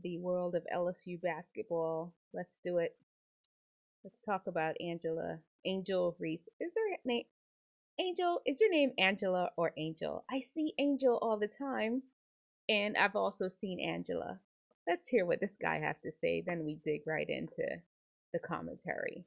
the world of LSU basketball. Let's do it. Let's talk about Angel Reese. Is her name Angel? Is your name Angela or Angel? I see Angel all the time, and I've also seen Angela. Let's hear what this guy has to say. Then we dig right into the commentary.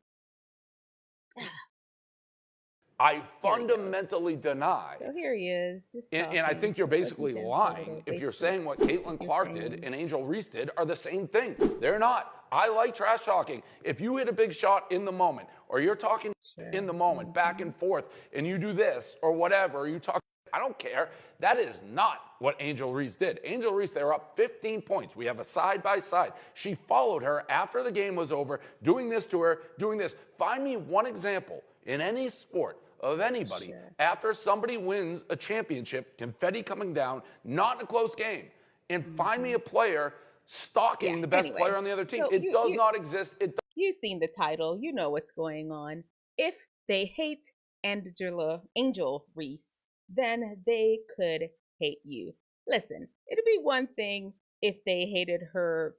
I fundamentally deny. So here he is. Just and I think you're basically lying if you're saying what Caitlin Clark did and Angel Reese did are the same thing. They're not. I like trash talking. If you hit a big shot in the moment, or you're talking in the moment, back and forth, and you do this or whatever, or you talk, I don't care. That is not what Angel Reese did. Angel Reese, they were up 15 points. We have a side-by-side. She followed her after the game was over, doing this to her, doing this. Find me one example in any sport of anybody after somebody wins a championship, confetti coming down, not in a close game, and find me a player stalking the best player on the other team. So it does not exist. You've seen the title. You know what's going on. If they hate Angel Reese, then they could hate you. Listen, it'd be one thing if they hated her.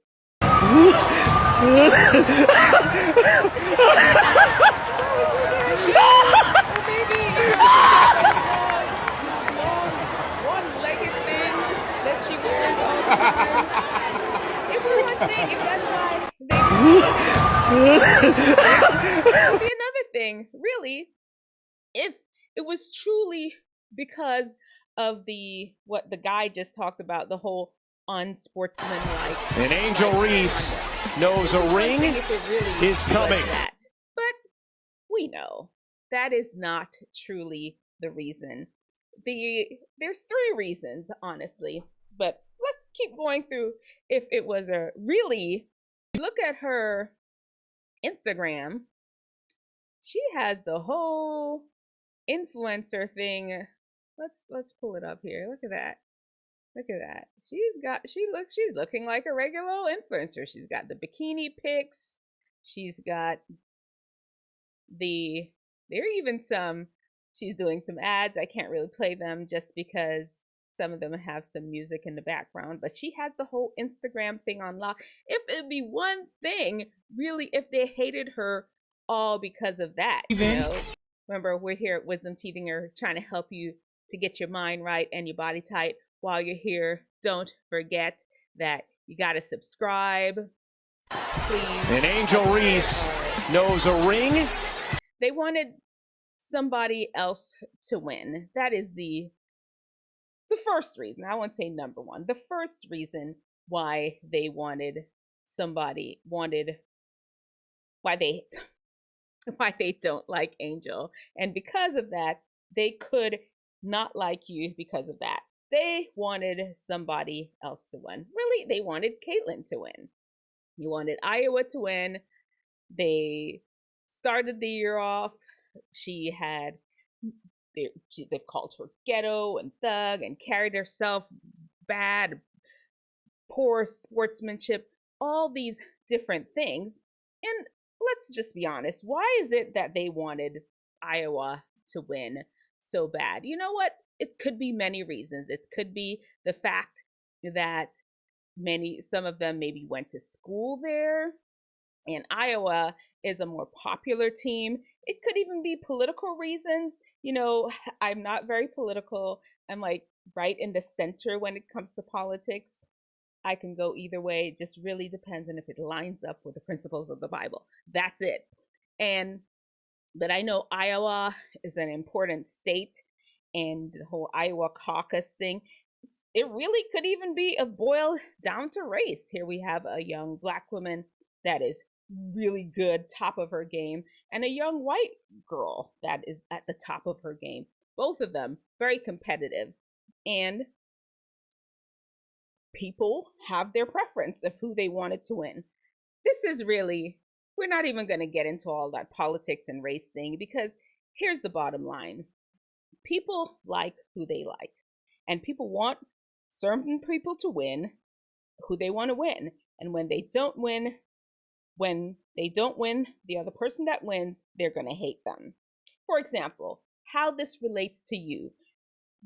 One-legged things that she wears all the time. It'd be one thing if that's why it would be another thing, really, if it was truly because of what the guy just talked about, the whole unsportsmanlike. And Angel Reese knows a ring is coming. But we know that is not truly the reason. There's three reasons, honestly, but let's keep going through. If it was look at her Instagram, she has the whole influencer thing. Let's pull it up here. Look at that. Look at that. She's looking like a regular old influencer. She's got the bikini pics. She's got she's doing some ads. I can't really play them just because some of them have some music in the background, but she has the whole Instagram thing on lock. If it'd be one thing, really, if they hated her all because of that, you know? Remember, we're here at Wisdomteethinger trying to help you to get your mind right and your body tight. While you're here, don't forget that you got to subscribe, please. And Angel Reese knows a ring. They wanted somebody else to win. That is the first reason. I won't say number one. The first reason why they why they don't like Angel. And because of that, they could not like you because of that. They wanted somebody else to win. Really, they wanted Caitlin to win. You wanted Iowa to win. They started the year off. They've called her ghetto and thug and carried herself bad, poor sportsmanship, all these different things. And let's just be honest. Why is it that they wanted Iowa to win so bad? You know what? It could be many reasons. It could be the fact that some of them maybe went to school there, and Iowa is a more popular team. It could even be political reasons. You know, I'm not very political. I'm like right in the center when it comes to politics. I can go either way. It just really depends on if it lines up with the principles of the Bible. That's it. But I know Iowa is an important state, and the whole Iowa caucus thing, it really could even be boiled down to race. Here we have a young Black woman that is really good, top of her game, and a young white girl that is at the top of her game. Both of them very competitive, and people have their preference of who they wanted to win. This is really, we're not even going to get into all that politics and race thing, because here's the bottom line. People like who they like, and people want certain people to win who they want to win. And when they don't win, the other person that wins, they're going to hate them. For example, how this relates to you.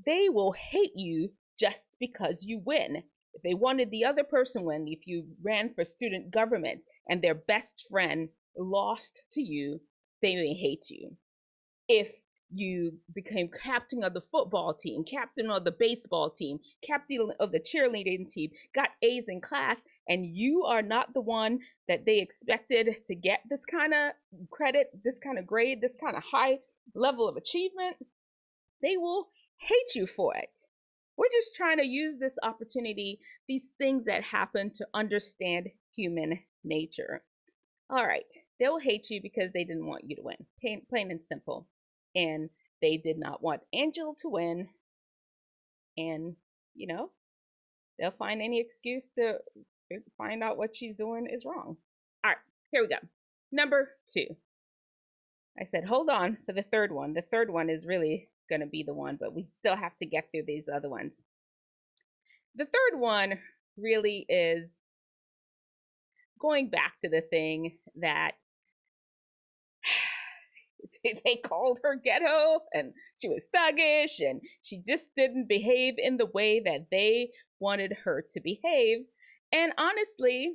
They will hate you just because you win. If they wanted the other person win, if you ran for student government and their best friend lost to you, they may hate you. If you became captain of the football team, captain of the baseball team, captain of the cheerleading team, got A's in class, and you are not the one that they expected to get this kind of credit, this kind of grade, this kind of high level of achievement, they will hate you for it. We're just trying to use this opportunity, these things that happen, to understand human nature. All right, they'll hate you because they didn't want you to win, plain and simple. And they did not want Angel to win. And, you know, they'll find any excuse to find out what she's doing is wrong. All right, here we go. Number 2. I said, hold on for the third one. The third one is really going to be the one, but we still have to get through these other ones. The third one really is going back to the thing that they called her ghetto and she was thuggish and she just didn't behave in the way that they wanted her to behave. And honestly,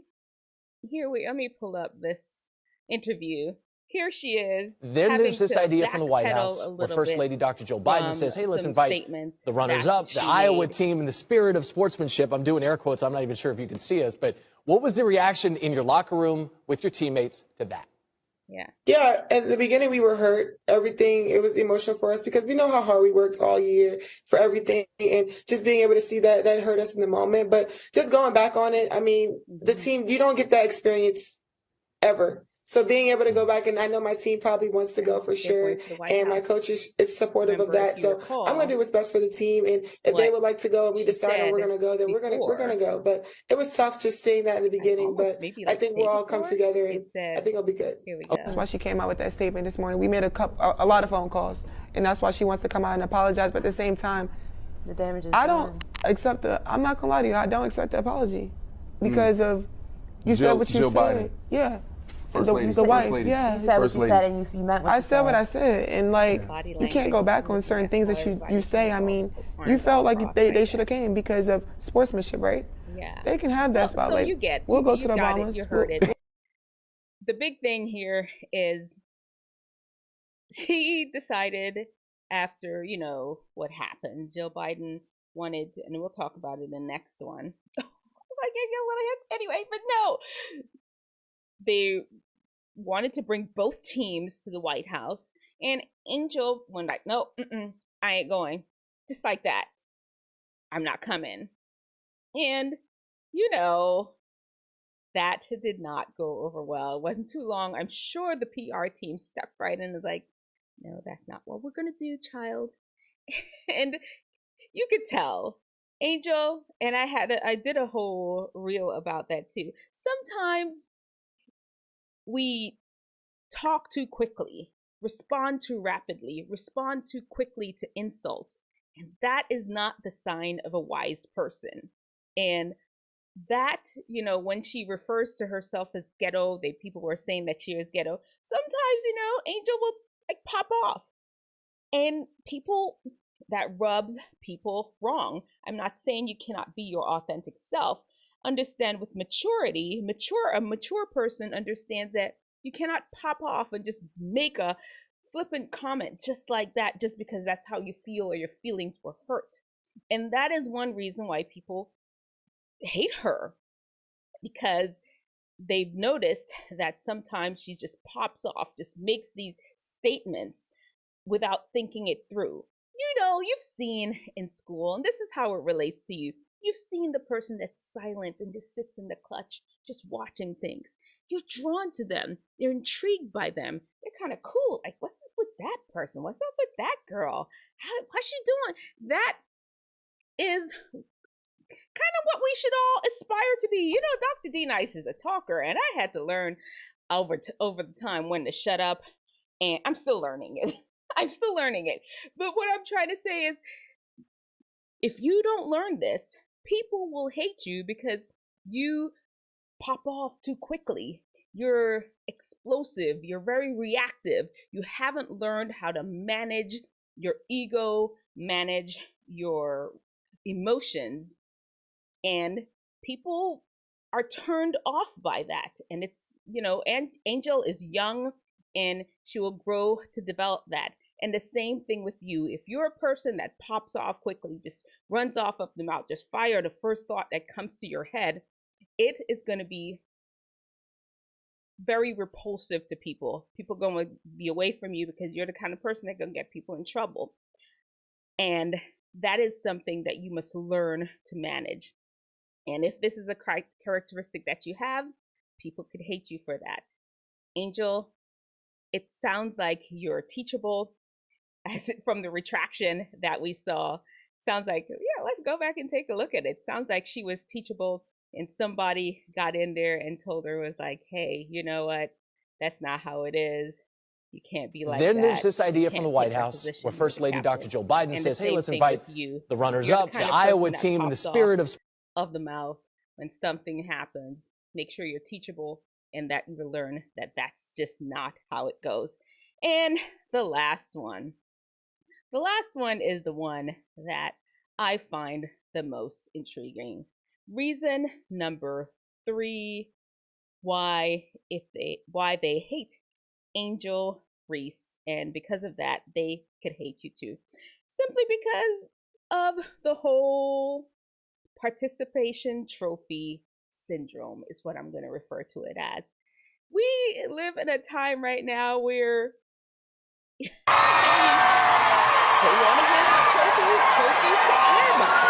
let me pull up this interview. Here she is. Then there's this idea from the White House where First Lady Dr. Jill Biden says, hey, let's invite the runners up, the Iowa team, in the spirit of sportsmanship. I'm doing air quotes. I'm not even sure if you can see us. But what was the reaction in your locker room with your teammates to that? Yeah, at the beginning we were hurt. Everything, it was emotional for us because we know how hard we worked all year for everything, and just being able to see that hurt us in the moment. But just going back on it, I mean, the team, you don't get that experience ever. So being able to go back, and I know my team probably wants to go for sure, and my coach is supportive of that. So I'm going to do what's best for the team, and if they would like to go and we decide we're going to go, then we're going to go. But it was tough just seeing that in the beginning, but I think we'll all come together, and I think it'll be good. That's why she came out with that statement this morning. We made a lot of phone calls, and that's why she wants to come out and apologize. But at the same time, the damage is I don't accept I'm not going to lie to you, I don't accept the apology because of you said what you said. Biden. Yeah. First the lady, wife, first lady. yeah. You said what you said, and you meant what you said. I said what I said, and like you can't go back on certain things that you say. I mean, you felt like they should have came because of sportsmanship, right? Yeah. They can have that spot. So like, we'll go to the Bahamas. You heard it. The big thing here is she decided after, what happened. Jill Biden wanted, and we'll talk about it in the next one. I gave you a little hint anyway, but no. They wanted to bring both teams to the White House, and Angel went like, no, I ain't going. Just like that. I'm not coming. And, that did not go over well. It wasn't too long. I'm sure the PR team stepped right in and was like, no, that's not what we're going to do, child. And you could tell. Angel, and I did a whole reel about that too. Sometimes we talk too quickly, respond too rapidly, respond too quickly to insults. And that is not the sign of a wise person. And that, when she refers to herself as ghetto, people were saying that she was ghetto. Sometimes, Angel will pop off. And that rubs people wrong. I'm not saying you cannot be your authentic self. Understand with maturity, a mature person understands that you cannot pop off and just make a flippant comment just like that, just because that's how you feel or your feelings were hurt. And that is one reason why people hate her, because they've noticed that sometimes she just pops off, just makes these statements without thinking it through. You've seen in school, and this is how it relates to you. You've seen the person that's silent and just sits in the clutch, just watching things. You're drawn to them. You're intrigued by them. They're kind of cool. Like, what's up with that person? What's up with that girl? What's she doing? That is kind of what we should all aspire to be. Dr. D Nice is a talker, and I had to learn over the time when to shut up, and I'm still learning it. But what I'm trying to say is, if you don't learn this, people will hate you because you pop off too quickly. You're explosive. You're very reactive. You haven't learned how to manage your ego, manage your emotions, and people are turned off by that. And it's, and Angel is young and she will grow to develop that. And the same thing with you. If you're a person that pops off quickly, just runs off of the mouth, just fire the first thought that comes to your head, it is going to be very repulsive to people. People are going to be away from you because you're the kind of person that's going to get people in trouble. And that is something that you must learn to manage. And if this is a characteristic that you have, people could hate you for that. Angel, it sounds like you're teachable. As from the retraction that we saw, sounds like, yeah, let's go back and take a look at it. Sounds like she was teachable and somebody got in there and told her, was like, hey, you know what? That's not how it is. You can't be like that. Then there's this idea from the White House where First Lady Dr. Jill Biden says, hey, let's invite the runners up, the Iowa team in the spirit of the mouth. When something happens, make sure you're teachable and that you learn that that's just not how it goes. And the last one is the one that I find the most intriguing. Reason number 3 why they hate Angel Reese, and because of that, they could hate you too. Simply because of the whole participation trophy syndrome is what I'm going to refer to it as. We live in a time right now where they want to give trophies to everybody.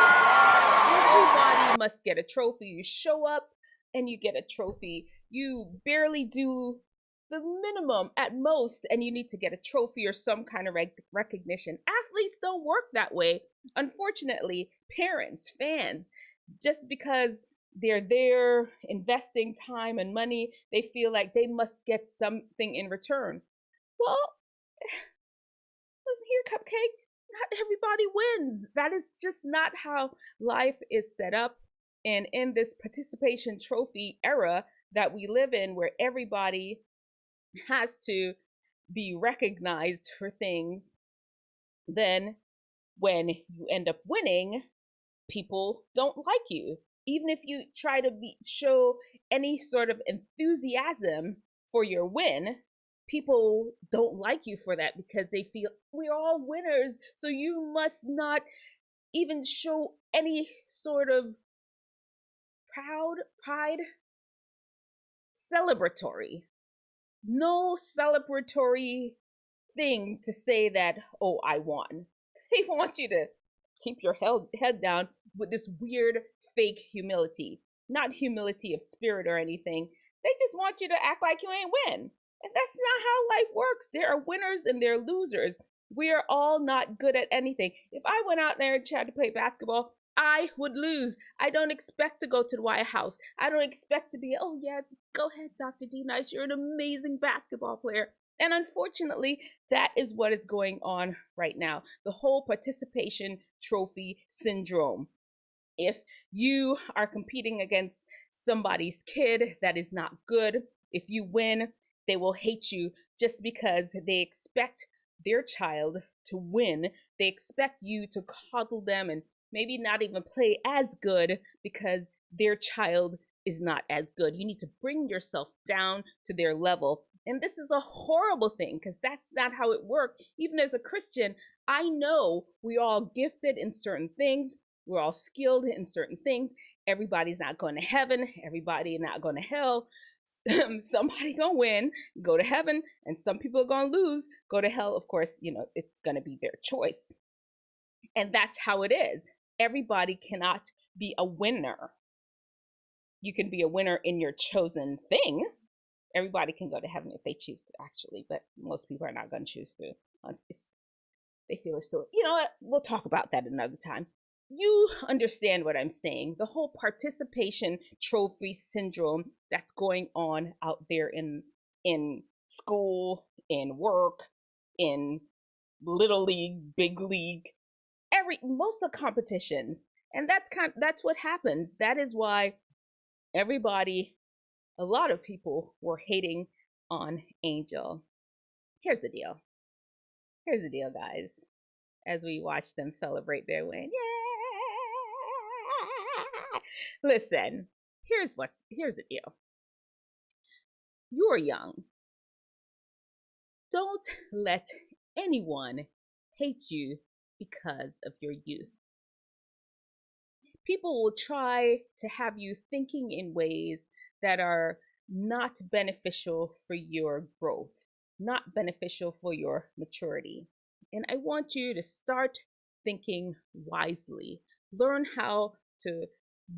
Everybody must get a trophy. You show up and you get a trophy. You barely do the minimum at most, and you need to get a trophy or some kind of recognition. Athletes don't work that way. Unfortunately, parents, fans, just because they're there investing time and money, they feel like they must get something in return. Well, listen here, Cupcake, not everybody wins. That is just not how life is set up. And in this participation trophy era that we live in, where everybody has to be recognized for things, then when you end up winning, people don't like you. Even if you try to show any sort of enthusiasm for your win, people don't like you for that because they feel we're all winners, so you must not even show any sort of pride, celebratory. No celebratory thing to say that, oh, I won. They want you to keep your head down with this weird fake humility. Not humility of spirit or anything. They just want you to act like you ain't win. And that's not how life works. There are winners and there are losers. We are all not good at anything. If I went out there and tried to play basketball, I would lose. I don't expect to go to the White House. I don't expect to be, oh yeah, go ahead, Dr. D. Nice, you're an amazing basketball player. And unfortunately, that is what is going on right now. The whole participation trophy syndrome. If you are competing against somebody's kid that is not good, if you win, they will hate you just because they expect their child to win. They expect you to coddle them and maybe not even play as good because their child is not as good. You need to bring yourself down to their level. And this is a horrible thing because that's not how it works. Even as a Christian, I know we're all gifted in certain things. We're all skilled in certain things. Everybody's not going to heaven. Everybody not going to hell. Somebody gonna win, go to heaven, and some people are gonna lose, go to hell. Of course, it's gonna be their choice. And that's how it is. Everybody cannot be a winner. You can be a winner in your chosen thing. Everybody can go to heaven if they choose to, actually, but most people are not going to choose to. They feel it's still, you know what? We'll talk about that another time. You understand what I'm saying. The whole participation trophy syndrome that's going on out there in school, in work, in little league, big league, most of the competitions. And that's what happens. That is why a lot of people were hating on Angel. Here's the deal, guys. As we watch them celebrate their win, yeah, Listen, here's the deal. You're young. Don't let anyone hate you because of your youth. People will try to have you thinking in ways that are not beneficial for your growth, not beneficial for your maturity. And I want you to start thinking wisely. Learn how to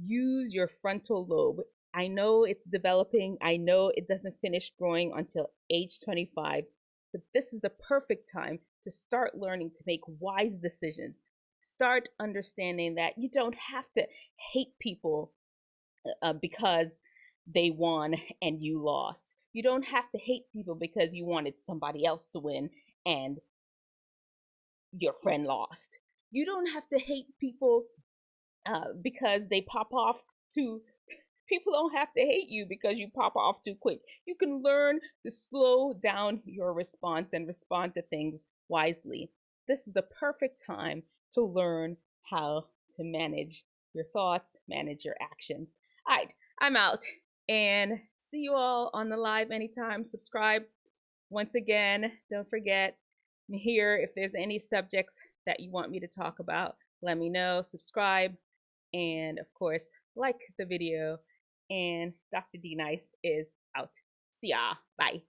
use your frontal lobe. I know it's developing. I know it doesn't finish growing until age 25, but this is the perfect time to start learning to make wise decisions. Start understanding that you don't have to hate people because they won and you lost. You don't have to hate people because you wanted somebody else to win and your friend lost. You don't have to hate people because they pop off too. People don't have to hate you because you pop off too quick. You can learn to slow down your response and respond to things wisely. This is the perfect time to learn how to manage your thoughts, manage your actions. All right, I'm out, and see you all on the live anytime. Subscribe. Once again, don't forget, I'm here if there's any subjects that you want me to talk about. Let me know. Subscribe, and of course, like the video. And Dr. D Nice is out. See ya. Bye.